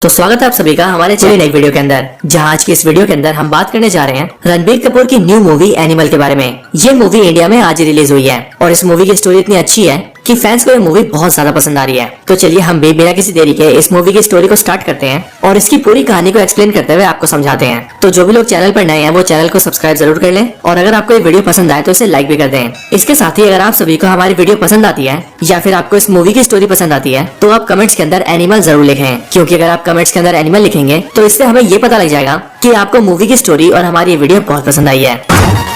तो स्वागत है आप सभी का हमारे चलिए नई वीडियो के अंदर, जहां आज की इस वीडियो के अंदर हम बात करने जा रहे हैं रणबीर कपूर की न्यू मूवी एनिमल के बारे में। ये मूवी इंडिया में आज रिलीज हुई है और इस मूवी की स्टोरी इतनी अच्छी है कि फैंस को ये मूवी बहुत ज्यादा पसंद आ रही है। तो चलिए हम भी बिना किसी देरी के इस मूवी की स्टोरी को स्टार्ट करते हैं और इसकी पूरी कहानी को एक्सप्लेन करते हुए आपको समझाते हैं। तो जो भी लोग चैनल पर नए हैं वो चैनल को सब्सक्राइब जरूर कर लें और अगर आपको ये वीडियो पसंद आए तो इसे लाइक भी कर दें। इसके साथ ही अगर आप सभी को हमारी वीडियो पसंद आती है या फिर आपको इस मूवी की स्टोरी पसंद आती है तो आप कमेंट्स के अंदर एनिमल जरूर लिखें, क्योंकि अगर आप कमेंट्स के अंदर एनिमल लिखेंगे तो इससे हमें ये पता लग जाएगा कि आपको मूवी की स्टोरी और हमारी ये वीडियो बहुत पसंद आई है।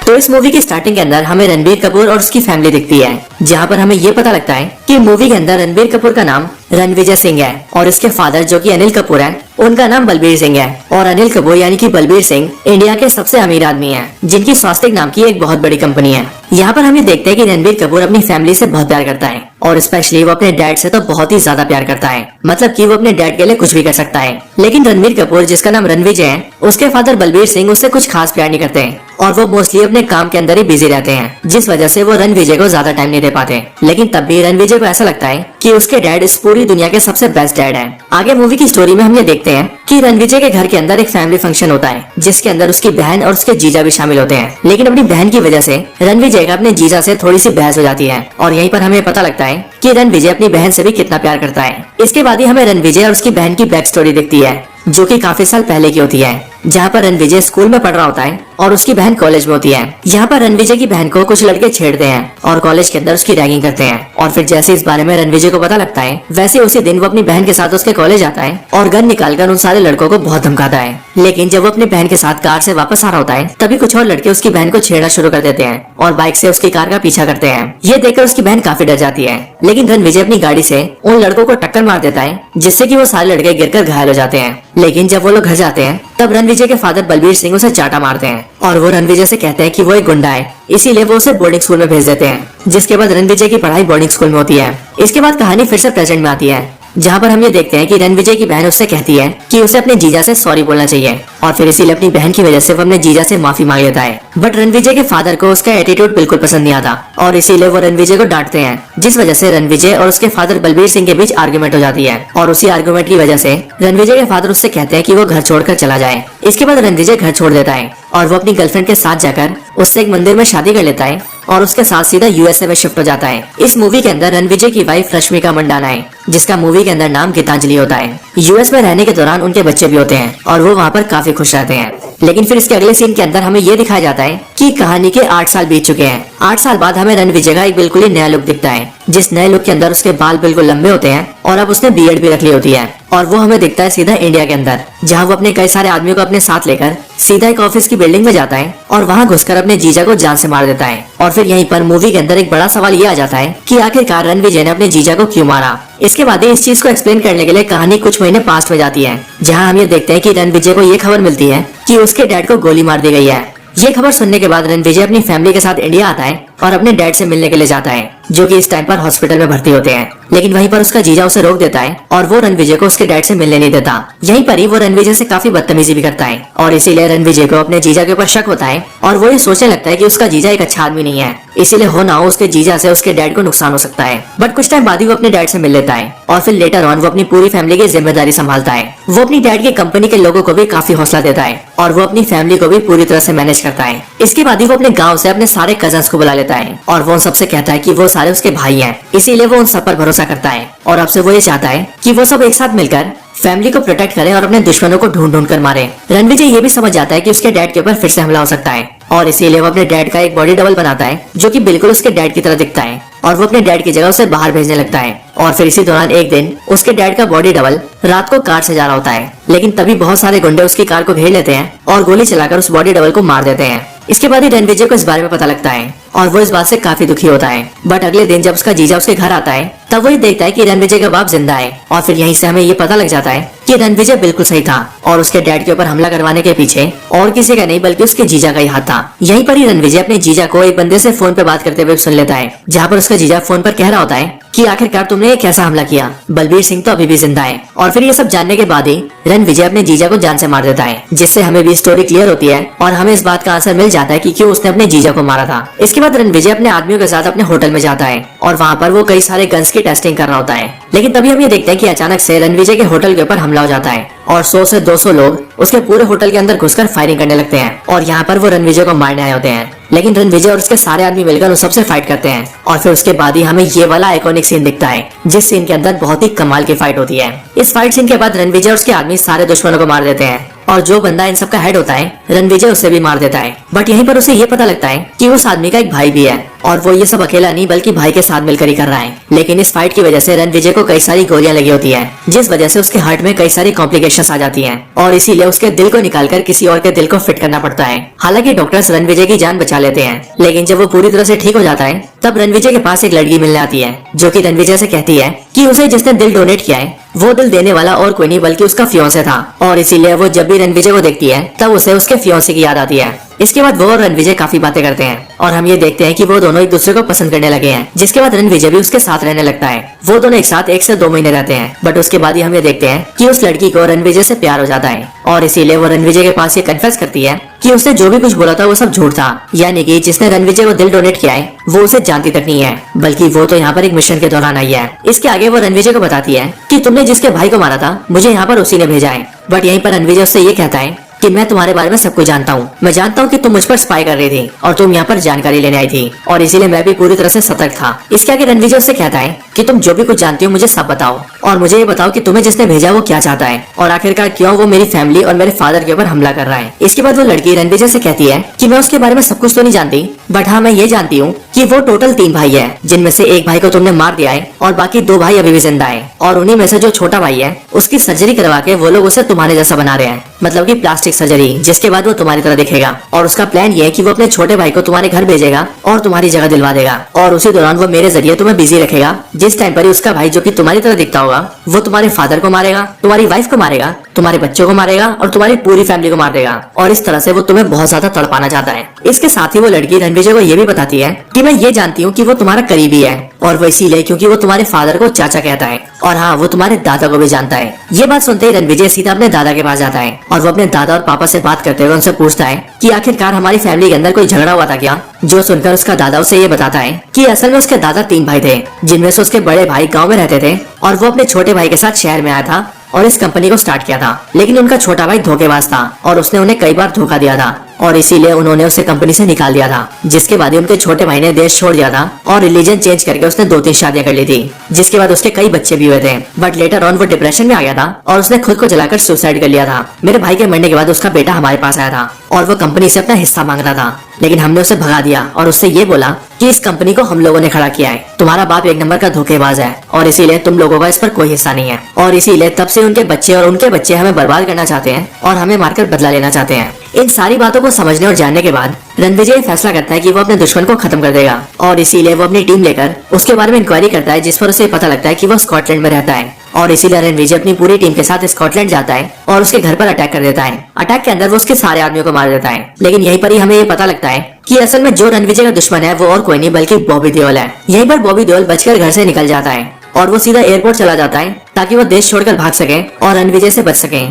तो इस मूवी की स्टार्टिंग के अंदर हमें रणबीर कपूर और उसकी फैमिली दिखती है, जहाँ पर हमें ये पता लगता है कि मूवी के अंदर रणबीर कपूर का नाम रणविजय सिंह है और इसके फादर जो कि अनिल कपूर है उनका नाम बलबीर सिंह है। और अनिल कपूर यानी कि बलबीर सिंह इंडिया के सबसे अमीर आदमी हैं, जिनकी स्वास्तिक नाम की एक बहुत बड़ी कंपनी है। यहाँ पर हम ये देखते हैं कि रणबीर कपूर अपनी फैमिली से बहुत प्यार करता है और स्पेशली वो अपने डैड से तो बहुत ही ज्यादा प्यार करता है, मतलब कि वो अपने डैड के लिए कुछ भी कर सकता है। लेकिन रणबीर कपूर जिसका नाम रणविजय है उसके फादर बलबीर सिंह उससे कुछ खास प्यार नहीं करते हैं और वो मोस्टली अपने काम के अंदर ही बिजी रहते हैं, जिस वजह से वो रणविजय को ज्यादा टाइम नहीं दे पाते। लेकिन तब भी रणविजय को ऐसा लगता है कि उसके डैड इस पूरी दुनिया के सबसे बेस्ट डैड हैं। आगे मूवी की स्टोरी में हम ये देखते हैं कि रणविजय के घर के अंदर एक फैमिली फंक्शन होता है, जिसके अंदर उसकी बहन और उसके जीजा भी शामिल होते हैं। लेकिन अपनी बहन की वजह से रणविजय का अपने जीजा से थोड़ी सी बहस हो जाती है और यहीं पर हमें पता लगता है कि रणविजय अपनी बहन से भी कितना प्यार करता है। इसके बाद ही हमें रणविजय और उसकी बहन की बैक स्टोरी दिखती है, जो कि काफी साल पहले की होती है, जहाँ पर रणविजय स्कूल में पढ़ रहा होता है और उसकी बहन कॉलेज में होती है। यहाँ पर रणविजय की बहन को कुछ लड़के छेड़ते हैं और कॉलेज के अंदर उसकी रैगिंग करते हैं और फिर जैसे इस बारे में रणविजय को पता लगता है वैसे उसी दिन वो अपनी बहन के साथ उसके कॉलेज आता है और गन निकालकर उन सारे लड़कों को बहुत धमकाता है। लेकिन जब वो अपनी बहन के साथ कार से वापस आ रहा होता है तभी कुछ और लड़के उसकी बहन को छेड़ना शुरू कर देते हैं और बाइक से उसकी कार का पीछा करते हैं। ये देखकर उसकी बहन काफी डर जाती है, लेकिन रणविजय अपनी गाड़ी से उन लड़कों को टक्कर मार देता है, जिससे कि वो सारे लड़के गिरकर घायल हो जाते हैं। लेकिन जब वो लोग घर जाते हैं तब रणविजय के फादर बलबीर सिंह उसे चाटा मारते हैं और वो रणविजय से कहते हैं कि वो एक गुंडा है, इसीलिए वो उसे बोर्डिंग स्कूल में भेज देते हैं। जिसके बाद रणविजय की पढ़ाई बोर्डिंग स्कूल में होती है। इसके बाद कहानी फिर से प्रेजेंट में आती है, जहाँ पर हम ये देखते हैं कि रणविजय की बहन उससे कहती है कि उसे अपने जीजा से सॉरी बोलना चाहिए और फिर इसीलिए अपनी बहन की वजह से वो अपने जीजा से माफी मांग लेता है। बट रणविजय के फादर को उसका एटीट्यूड बिल्कुल पसंद नहीं आता और इसीलिए वो रणविजय को डांटते हैं, जिस वजह से रणविजय और उसके फादर बलबीर सिंह के बीच आर्गुमेंट हो जाती है और उसी आर्गुमेंट की वजह से रणविजय के फादर उससे कहते हैं कि वो घर छोड़कर चला जाए। इसके बाद रणविजय घर छोड़ देता है और वो अपनी गर्लफ्रेंड के साथ जाकर उससे एक मंदिर में शादी कर लेता है और उसके साथ सीधा यूएसए में शिफ्ट हो जाता है। इस मूवी के अंदर रणविजय की वाइफ रश्मिका मंडाना है, जिसका मूवी के अंदर नाम गीतांजलि होता है। यूएस में रहने के दौरान उनके बच्चे भी होते हैं और वो वहाँ पर काफी खुश रहते हैं। लेकिन फिर इसके अगले सीन के अंदर हमें ये दिखाया जाता है कि कहानी के 8 साल बीत चुके हैं। 8 साल बाद हमें रणविजय का एक बिल्कुल ही नया लुक दिखता है, जिस नए लुक के अंदर उसके बाल बिल्कुल लंबे होते हैं और अब उसने बीएड भी रख ली होती है और वो हमें दिखता है सीधा इंडिया के अंदर, जहाँ वो अपने कई सारे आदमियों को अपने साथ लेकर सीधा एक ऑफिस की बिल्डिंग में जाता है और वहाँ घुसकर अपने जीजा को जान से मार देता है। और फिर यहीं पर मूवी के अंदर एक बड़ा सवाल ये आ जाता है कि आखिरकार रणविजय ने अपने जीजा को क्यों मारा। इसके बाद इस चीज को एक्सप्लेन करने के लिए कहानी कुछ महीने पास्ट में जाती है, जहाँ हम ये देखते हैं कि रणविजय को ये खबर मिलती है कि उसके डैड को गोली मार दी गई है। ये खबर सुनने के बाद रणविजय अपनी फैमिली के साथ इंडिया आता है और अपने डैड से मिलने के लिए जाता है, जो कि इस टाइम पर हॉस्पिटल में भर्ती होते हैं। लेकिन वहीं पर उसका जीजा उसे रोक देता है और वो रणविजय को उसके डैड से मिलने नहीं देता। यहीं पर ही वो रणविजय से काफी बदतमीजी भी करता है और इसीलिए रणविजय को अपने जीजा के ऊपर शक होता है और वो ये सोचने लगता है कि उसका जीजा एक अच्छा आदमी नहीं है, इसीलिए हो ना हो उसके जीजा से उसके डैड को नुकसान हो सकता है। बट कुछ टाइम बाद ही वो अपने डैड से मिल लेता है और फिर लेटर ऑन वो अपनी पूरी फैमिली की जिम्मेदारी संभालता है। वो अपनी डैड की कंपनी के लोगों को भी काफी हौसला देता है और वो अपनी फैमिली को भी पूरी तरह से मैनेज करता है। इसके बाद ही वो अपने गाँव से अपने सारे कजन्स को बुला लेता है और वो उन सबसे कहता है कि वो सारे उसके भाई हैं, इसीलिए वो उन सब पर भरोसा करता है और अब से वो ये चाहता है कि वो सब एक साथ मिलकर फैमिली को प्रोटेक्ट करें और अपने दुश्मनों को ढूंढ ढूंढ कर मारे। रणविजय ये भी समझ जाता है कि उसके डैड के ऊपर फिर से हमला हो सकता है और इसीलिए वो अपने डैड का एक बॉडी डबल बनाता है, जो कि बिल्कुल उसके डैड की तरह दिखता है और वो अपने डैड की जगह उसे बाहर भेजने लगता है। और फिर इसी दौरान एक दिन उसके डैड का बॉडी डबल रात को कार से जा रहा होता है, लेकिन तभी बहुत सारे गुंडे उसकी कार को घेर लेते हैं और गोली चलाकर उस बॉडी डबल को मार देते हैं। इसके बाद ही रणविजय को इस बारे में पता लगता है और वो इस बात से काफी दुखी होता है। बट अगले दिन जब उसका जीजा उसके घर आता है तब वो ये देखता है कि रणविजय का बाप जिंदा है और फिर यहीं से हमें ये पता लग जाता है कि रणविजय बिल्कुल सही था और उसके डैड के ऊपर हमला करवाने के पीछे और किसी का नहीं बल्कि उसके जीजा का ही हाथ था। यहीं पर ही रणविजय अपने जीजा को एक बंदे से फोन पे बात करते हुए सुन लेता है, जहाँ पर उसका जीजा फोन पर कह रहा होता है कि आखिरकार तुमने ये कैसा हमला किया, बलबीर सिंह तो अभी भी जिंदा है। और फिर ये सब जानने के बाद ही रणविजय अपने जीजा को जान से मार देता है, जिससे हमें भी स्टोरी क्लियर होती है और हमें इस बात का आंसर मिल जाता है कि क्यों उसने अपने जीजा को मारा था। इसके बाद रणविजय अपने आदमियों के साथ अपने होटल में जाता है और वहाँ पर वो कई सारे गन्स की टेस्टिंग कर रहा होता है। लेकिन तभी हम ये देखते हैं कि अचानक से रणविजय के होटल के ऊपर हमला हो जाता है और 100 से 200 लोग उसके पूरे होटल के अंदर घुसकर फायरिंग करने लगते हैं और यहाँ पर वो रणविजय को मारने आए होते हैं। लेकिन रणविजय और उसके सारे आदमी मिलकर उन सबसे फाइट करते हैं और फिर उसके बाद ही हमें ये वाला आइकॉनिक सीन दिखता है, जिस सीन के अंदर बहुत ही कमाल की फाइट होती है। इस फाइट सीन के बाद रणविजय और उसके आदमी सारे दुश्मनों को मार देते हैं और जो बंदा इन सबका हेड होता है रणविजय उसे भी मार देता है। बट यहीं पर उसे ये पता लगता है कि उस आदमी का एक भाई भी है और वो ये सब अकेला नहीं बल्कि भाई के साथ मिलकर ही कर रहा है। लेकिन इस फाइट की वजह से रणविजय को कई सारी गोलियां लगी होती है, जिस वजह से उसके हार्ट में कई सारी कॉम्प्लिकेशंस आ जाती हैं और इसीलिए उसके दिल को निकालकर किसी और के दिल को फिट करना पड़ता है। हालांकि डॉक्टर्स रणविजय की जान बचा लेते हैं, लेकिन जब वो पूरी तरह से ठीक हो जाता है तब रणविजय के पास एक लड़की मिलने आती है, जो कि रणविजय से कहती है कि उसे जिसने दिल डोनेट किया है वो दिल देने वाला और कोई नहीं बल्कि उसका फियांसे था और इसीलिए वो जब भी रणविजय को देखती है तब उसे उसके फियांसे की याद आती है। इसके बाद वो और रणविजय काफी बातें करते हैं और हम ये देखते हैं कि वो दोनों एक दूसरे को पसंद करने लगे हैं, जिसके बाद रणविजय भी उसके साथ रहने लगता है। वो दोनों एक साथ 1 से 2 महीने रहते हैं, बट उसके बाद ही हम ये देखते हैं कि उस लड़की को रणविजय से प्यार हो जाता है और इसीलिए वो रणविजय के पास ये कन्फेस करती है कि उसने जो भी कुछ बोला था वो सब झूठ था, यानी कि जिसने रणविजय को दिल डोनेट किया है वो उसे जानती तक नहीं है, बल्कि वो तो यहाँ पर एक मिशन के दौरान आई है। इसके आगे वो रणविजय को बताती है कि तुमने जिसके भाई को मारा था मुझे यहाँ पर उसी ने भेजा है। बट यहीं पर रणविजय उससे ये कहता है कि मैं तुम्हारे बारे में सब कुछ जानता हूँ, मैं जानता हूँ कि तुम मुझ पर स्पाई कर रही थी और तुम यहाँ पर जानकारी लेने आई थी और इसीलिए मैं भी पूरी तरह से सतर्क था। इसके आगे रणविजय उससे कहता है कि तुम जो भी कुछ जानती हो मुझे सब बताओ और मुझे ये बताओ कि तुम्हें जिसने भेजा वो क्या चाहता है और आखिरकार क्यों वो मेरी फैमिली और मेरे फादर के ऊपर हमला कर रहा है। इसके बाद वो लड़की रणविजय से कहती है कि मैं उसके बारे में सब कुछ तो नहीं जानती, बट हाँ मैं ये जानती हूँ कि वो टोटल 3 भाई है, जिनमें से एक भाई को तुमने मार दिया है और बाकी 2 भाई अभी भी जिंदा है और उन्हीं में से जो छोटा भाई है उसकी सर्जरी करवा के वो लोग उसे तुम्हारे जैसा बना रहे हैं, मतलब कि प्लास्टिक सर्जरी, जिसके बाद वो तुम्हारी तरह दिखेगा। और उसका प्लान ये है कि वो अपने छोटे भाई को तुम्हारे घर भेजेगा और तुम्हारी जगह दिलवा देगा और उसी दौरान वो मेरे जरिए तुम्हें बिजी रखेगा, जिस टाइम पर उसका भाई जो कि तुम्हारी तरह दिखता होगा वो तुम्हारे फादर को मारेगा, तुम्हारी वाइफ को मारेगा, तुम्हारे बच्चों को मारेगा और तुम्हारी पूरी फैमिली को मार देगा और इस तरह से वो तुम्हें बहुत ज्यादा तड़पाना चाहता है। इसके साथ ही वो लड़की रणविजय को ये भी बताती है कि मैं ये जानती हूँ कि वो तुम्हारा करीबी है और वो इसीलिए क्योंकि वो तुम्हारे फादर को चाचा कहता है और हाँ वो तुम्हारे दादा को भी जानता है। ये बात सुनते ही रणविजय सीधा अपने दादा के पास जाता है और वो अपने दादा और पापा से बात करते हुए उनसे पूछता है कि आखिरकार हमारी फैमिली के अंदर कोई झगड़ा हुआ था क्या। जो सुनकर उसका दादा उसे ये बताता है कि असल में उसके दादा 3 भाई थे, जिनमें से उसके बड़े भाई गाँव में रहते थे और वो अपने छोटे भाई के साथ शहर में आया था और इस कंपनी को स्टार्ट किया था। लेकिन उनका छोटा भाई धोखेबाज था और उसने उन्हें कई बार धोखा दिया था और इसीलिए उन्होंने उसे कंपनी से निकाल दिया था, जिसके बाद उनके छोटे भाई ने देश छोड़ दिया था और रिलीजन चेंज करके उसने 2-3 शादियां कर ली थी, जिसके बाद उसके कई बच्चे भी हुए थे। बट लेटर ऑन वो डिप्रेशन में आ गया था और उसने खुद को जलाकर सुसाइड कर लिया था। मेरे भाई के मरने के बाद उसका बेटा हमारे पास आया था और वो कंपनी से अपना हिस्सा मांग रहा था, लेकिन हमने उसे भगा दिया और उससे ये बोला कि इस कंपनी को हम लोगों ने खड़ा किया है, तुम्हारा बाप 1 नंबर का धोखेबाज है और इसीलिए तुम लोगों का इस पर कोई हिस्सा नहीं है और इसीलिए तब से उनके बच्चे और उनके बच्चे हमें बर्बाद करना चाहते हैं और हमें मारकर बदला लेना चाहते हैं। इन सारी बातों को समझने और जानने के बाद रणविजय फैसला करता है कि वो अपने दुश्मन को खत्म कर देगा और इसीलिए वो अपनी टीम लेकर उसके बारे में इंक्वायरी करता है, जिस पर उसे पता लगता है कि वो स्कॉटलैंड में रहता है और इसीलिए रणविजय अपनी पूरी टीम के साथ स्कॉटलैंड जाता है और उसके घर पर अटैक कर देता है। अटैक के अंदर वो उसके सारे आदमियों को मार देता है, लेकिन यहीं पर ही हमें ये पता लगता है कि असल में जो रणविजय का दुश्मन है वो और कोई नहीं बल्कि बॉबी देओल है। यहीं पर बॉबी देओल बचकर घर से निकल जाता है और वो सीधा एयरपोर्ट चला जाता है ताकि वो देश छोड़कर भाग सके और रणविजय से बच सके।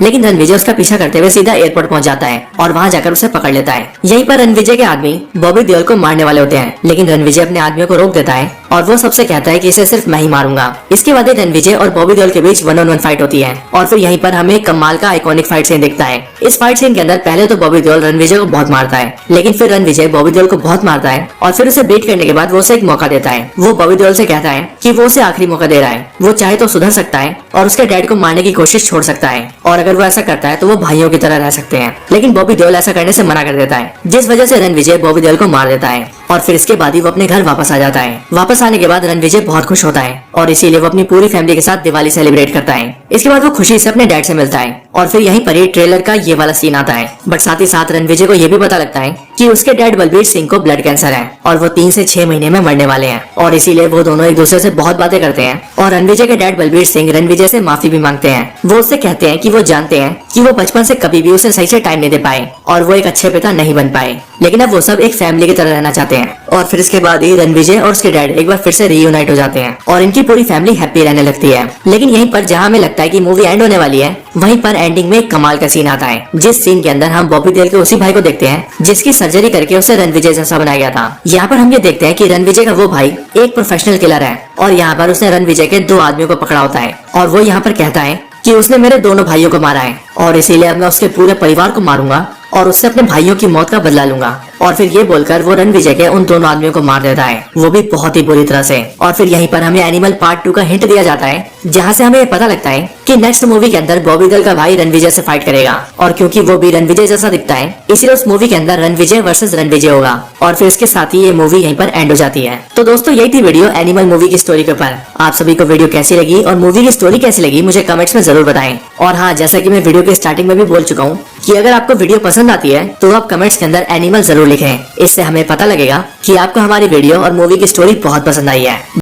लेकिन रणविजय उसका पीछा करते हुए सीधा एयरपोर्ट पहुंच जाता है और वहां जाकर उसे पकड़ लेता है। यहीं पर रणविजय के आदमी बॉबी देओल को मारने वाले होते हैं, लेकिन रणविजय अपने आदमियों को रोक देता है और वो सबसे कहता है कि इसे सिर्फ मैं ही मारूंगा। इसके बाद रणविजय और बॉबी देओल के बीच 1-on-1 फाइट होती है और फिर यहीं पर हमें कमाल का आइकॉनिक फाइट सीन दिखता है। इस फाइट सीन के अंदर पहले तो बॉबी देओल रणविजय को बहुत मारता है, लेकिन फिर रणविजय बॉबी देओल को बहुत मारता है और फिर उसे बीट करने के बाद वो उसे एक मौका देता है। वो बॉबी देओल से कहता है कि वो उसे आखिरी मौका दे रहा है, वो चाहे तो सुधर सकता है और उसके डैड को मारने की कोशिश छोड़ सकता है और अगर वो ऐसा करता है तो वो भाइयों की तरह रह सकते हैं। लेकिन बॉबी देओल ऐसा करने से मना कर देता है, जिस वजह से रणविजय बॉबी देओल को मार देता है और फिर इसके बाद ही वो अपने घर वापस आ जाता है। वापस आने के बाद रणविजय बहुत खुश होता है और इसीलिए वो अपनी पूरी फैमिली के साथ दिवाली सेलिब्रेट करता है। इसके बाद वो खुशी से अपने डैड से मिलता है और फिर यहीं पर ही ट्रेलर का ये वाला सीन आता है। बट साथ ही साथ रणविजय को ये भी पता लगता है कि उसके डैड बलबीर सिंह को ब्लड कैंसर है और वो 3 से 6 महीने में मरने वाले हैं और इसीलिए वो दोनों एक दूसरे से बहुत बातें करते हैं और रणविजय के डैड बलबीर सिंह रणविजय से माफी भी मांगते हैं। वो उससे कहते हैं कि वो जानते हैं कि वो बचपन से कभी भी उसे सही से टाइम नहीं दे पाए और वो एक अच्छे पिता नहीं बन पाए, लेकिन अब वो सब एक फैमिली की तरह रहना चाहते हैं और फिर इसके बाद ही रणविजय और उसके डैड एक बार फिर से रीयूनाइट हो जाते हैं और इनकी पूरी फैमिली हैप्पी रहने लगती है। लेकिन यहीं पर जहां हमें लगता है कि मूवी एंड होने वाली है, वहीं पर एंडिंग में एक कमाल का सीन आता है, जिस सीन के अंदर हम बॉबी देओल के उसी भाई को देखते हैं जिसकी सर्जरी करके उसे रणविजय जैसा बनाया गया था। यहाँ पर हम ये देखते हैं कि रणविजय का वो भाई एक प्रोफेशनल किलर है और यहाँ पर उसने रणविजय के 2 आदमियों को पकड़ा होता है और वो यहाँ पर कहता है कि उसने मेरे दोनों भाइयों को मारा है और इसीलिए अब मैं उसके पूरे परिवार को मारूंगा और उससे अपने भाइयों की मौत का बदला लूंगा। और फिर ये बोलकर वो रणविजय के उन दोनों आदमियों को मार देता है, वो भी बहुत ही बुरी तरह से। और फिर यहीं पर हमें एनिमल पार्ट 2 का हिंट दिया जाता है, जहाँ से हमें ये पता लगता है कि नेक्स्ट मूवी के अंदर बॉबी देओल का भाई रणविजय से फाइट करेगा और क्योंकि वो भी रणविजय जैसा दिखता है, इसलिए उस मूवी के अंदर रणविजय वर्सेस रणविजय होगा। और फिर इसके साथ ही ये मूवी यहीं पर एंड हो जाती है। तो दोस्तों यही थी वीडियो एनिमल मूवी की स्टोरी के ऊपर। आप सभी को वीडियो कैसी लगी और मूवी की स्टोरी कैसी लगी मुझे कमेंट्स में जरूर बताएं। और हाँ, जैसा कि मैं वीडियो के स्टार्टिंग में भी बोल चुका हूँ कि अगर आपको वीडियो पसंद आती है तो आप कमेंट्स के अंदर एनिमल जरूर लिखें। इससे हमें पता लगेगा कि आपको हमारी वीडियो और मूवी की स्टोरी बहुत पसंद आई है।